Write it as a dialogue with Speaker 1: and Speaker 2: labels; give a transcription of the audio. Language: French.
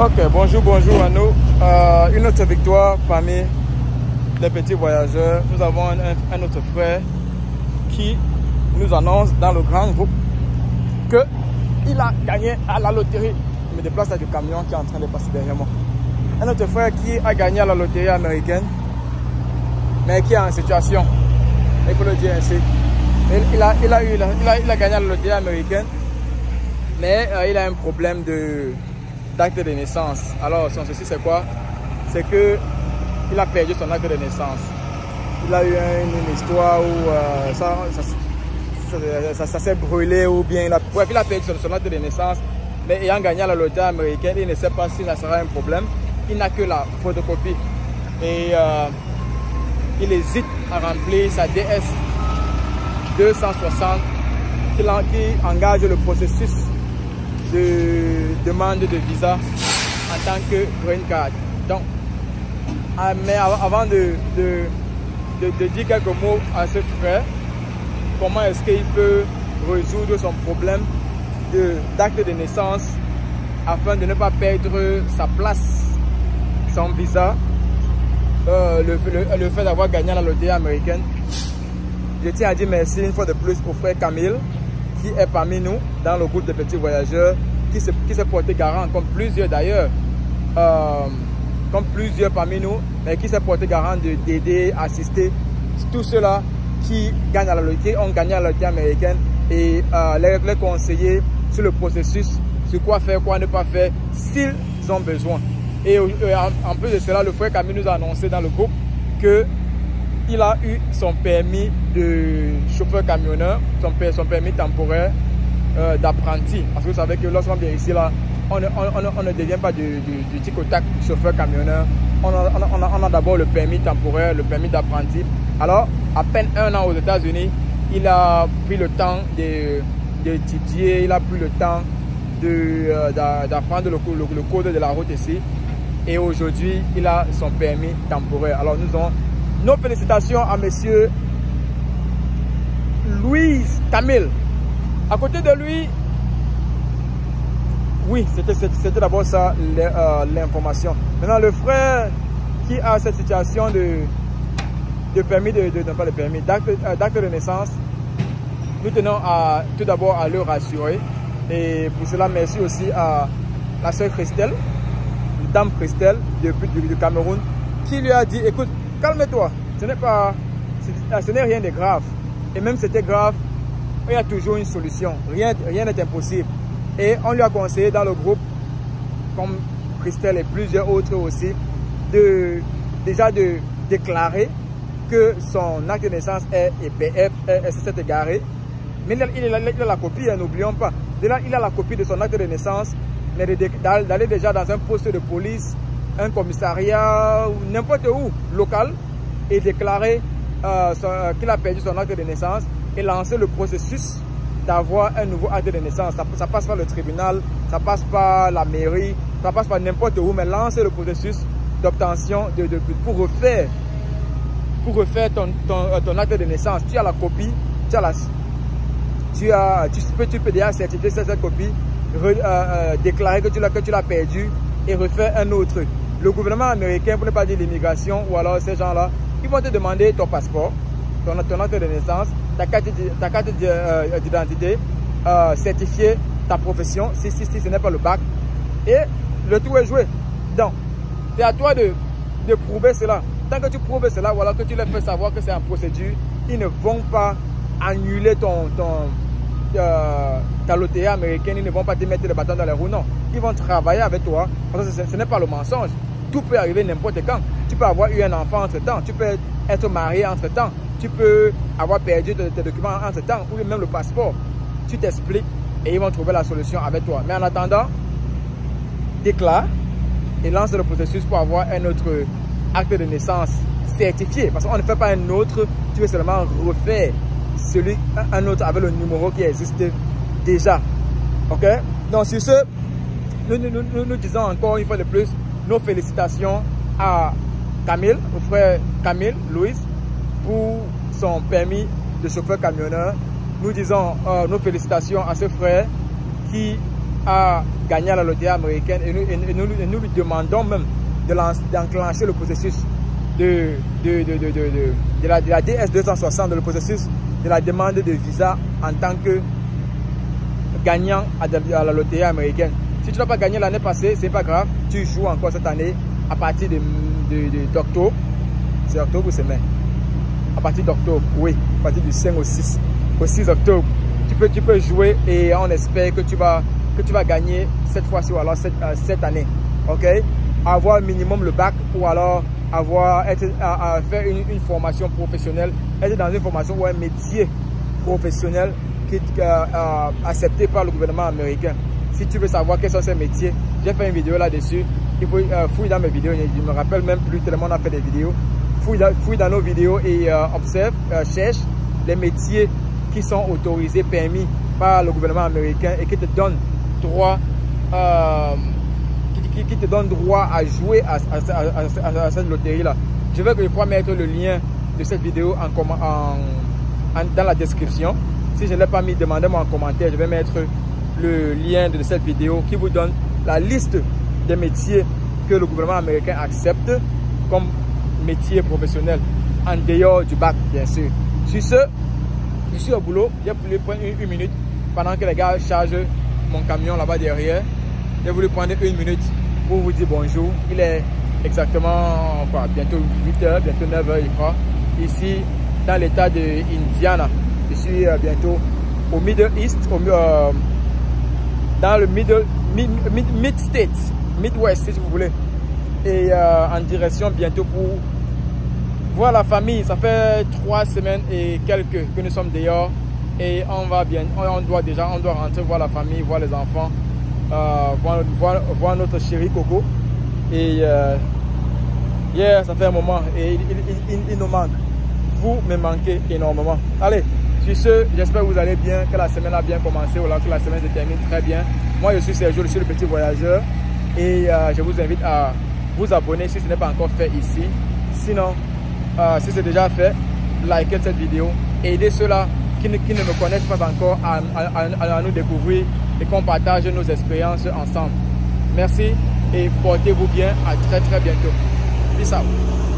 Speaker 1: Ok, bonjour à nous. Une autre victoire parmi les petits voyageurs. Nous avons un autre frère qui nous annonce dans le grand groupe qu'il a gagné à la loterie. Il me déplace avec le camion qui est en train de passer derrière moi. Un autre frère qui a gagné à la loterie américaine, mais qui est en situation. Il faut le dire ainsi. Il a gagné à la loterie américaine, mais il a un problème d'acte de naissance. Alors son souci c'est quoi? C'est que il a perdu son acte de naissance. Il a eu une histoire où ça s'est brûlé ou bien bref, il a perdu son acte de naissance, mais ayant gagné à la loterie américaine, il ne sait pas si ça sera un problème. Il n'a que la photocopie et il hésite à remplir sa DS 260 qui engage le processus de demande de visa en tant que green card. Donc, mais avant de dire quelques mots à ce frère, comment est-ce qu'il peut résoudre son problème d'acte de naissance afin de ne pas perdre sa place, son visa, le fait d'avoir gagné la loterie américaine. Je tiens à dire merci une fois de plus au frère Camille qui est parmi nous dans le groupe de petits voyageurs, qui s'est porté garant, comme plusieurs d'ailleurs, comme plusieurs parmi nous, mais qui s'est porté garant d'aider, assister tous ceux-là qui gagnent à la loterie, ont gagné à la loterie américaine et les conseiller sur le processus, sur quoi faire, quoi ne pas faire, s'ils ont besoin. Et en plus de cela, le frère Camille nous a annoncé dans le groupe qu'il a eu son permis de chauffeur camionneur, son permis temporaire d'apprenti. Parce que vous savez que lorsqu'on vient ici, là, on ne devient pas du tic au tac chauffeur camionneur. On a d'abord le permis temporaire, le permis d'apprenti. Alors, à peine 1 an aux États-Unis, il a pris le temps d'étudier, il a pris le temps d'apprendre le code de la route ici. Et aujourd'hui, il a son permis temporaire. Alors, nous avons nos félicitations à monsieur Louise Camille. À côté de lui, oui, c'était d'abord ça l'information. Maintenant, le frère qui a cette situation de permis, pas de permis, d'acte de naissance, nous tenons tout d'abord à le rassurer. Et pour cela, merci aussi à la sœur Christelle, dame Christelle du Cameroun, qui lui a dit, écoute, calme-toi, ce n'est rien de grave. Et même si c'était grave, il y a toujours une solution. Rien n'est impossible. Et on lui a conseillé dans le groupe, comme Christelle et plusieurs autres aussi, déjà de déclarer que son acte de naissance s'est égaré. Mais il a la copie, n'oublions pas. Déjà, il a la copie de son acte de naissance, mais d'aller déjà dans un poste de police, un commissariat, ou n'importe où, local, et déclarer qu'il a perdu son acte de naissance et lancer le processus d'avoir un nouveau acte de naissance. Ça passe par le tribunal, ça passe par la mairie, ça passe par n'importe où, mais lancer le processus d'obtention pour refaire ton acte de naissance. Tu as la copie, tu peux déjà certifier cette copie, déclarer que tu l'as perdu et refaire un autre. Le gouvernement américain, pour ne pas dire l'immigration ou alors ces gens-là, ils vont te demander ton passeport, ton acte de naissance, ta carte d'identité, certifier ta profession, si ce n'est pas le bac. Et le tout est joué. Donc, c'est à toi de prouver cela. Tant que tu prouves cela, voilà, que tu leur fais savoir que c'est en procédure, ils ne vont pas annuler ta loterie américaine, ils ne vont pas te mettre le bâton dans les roues, non. Ils vont travailler avec toi, parce que ce n'est pas le mensonge. Tout peut arriver n'importe quand. Tu peux avoir eu un enfant entre-temps, tu peux être marié entre-temps, tu peux avoir perdu tes documents entre-temps, ou même le passeport. Tu t'expliques et ils vont trouver la solution avec toi. Mais en attendant, déclare et lance le processus pour avoir un autre acte de naissance certifié. Parce qu'on ne fait pas un autre, tu veux seulement refaire un autre avec le numéro qui existe déjà. Ok? Donc sur ce, nous disons encore une fois de plus nos félicitations à Camille, au frère Camille, Louise, pour son permis de chauffeur camionneur. Nous disons nos félicitations à ce frère qui a gagné à la loterie américaine et nous lui demandons même d'enclencher le processus de la DS-260, le processus de la demande de visa en tant que gagnant à la loterie américaine. Si tu n'as pas gagné l'année passée, c'est pas grave, tu joues encore cette année à partir d'octobre. C'est octobre ou c'est mai? À partir d'octobre, oui, à partir du 5 au 6 octobre. Tu peux jouer et on espère que tu vas gagner cette fois-ci ou alors cette année. Ok? Avoir minimum le bac ou alors faire une formation professionnelle, être dans une formation ou un métier professionnel qui est accepté par le gouvernement américain. Si tu veux savoir quels sont ces métiers, j'ai fait une vidéo là-dessus. Il faut fouiller dans mes vidéos, je ne me rappelle même plus tellement on a fait des vidéos. Fouille dans nos vidéos et observe, cherche les métiers qui sont autorisés, permis par le gouvernement américain et qui te donnent droit, qui te donne droit à jouer à cette loterie-là. Je vais mettre le lien de cette vidéo dans la description. Si je ne l'ai pas mis, demandez-moi en commentaire. Je vais mettre le lien de cette vidéo qui vous donne la liste des métiers que le gouvernement américain accepte comme métier professionnel en dehors du bac, bien sûr. Sur ce, je suis au boulot. J'ai voulu prendre une minute pendant que les gars chargent mon camion là-bas derrière. J'ai voulu prendre une minute pour vous dire bonjour. Il est exactement bientôt 8h, bientôt 9h, je crois. Ici, dans l'état de Indiana. Je suis bientôt au Middle East, dans le Mid-States, Midwest si vous voulez. Et en direction bientôt pour voir la famille. Ça fait 3 semaines et quelques que nous sommes dehors. Et on doit rentrer voir la famille, voir les enfants, voir notre chéri Coco. Et ça fait un moment et il nous manque. Vous me manquez énormément. Allez, sur ce, j'espère que vous allez bien, que la semaine a bien commencé ou que la semaine se termine très bien. Moi, je suis Sergio, je suis le petit voyageur. Et je vous invite à vous abonner si ce n'est pas encore fait ici. Sinon, si c'est déjà fait, likez cette vidéo. Aidez ceux-là qui ne me connaissent pas encore à nous découvrir et qu'on partage nos expériences ensemble. Merci et portez-vous bien. À très bientôt. Peace out.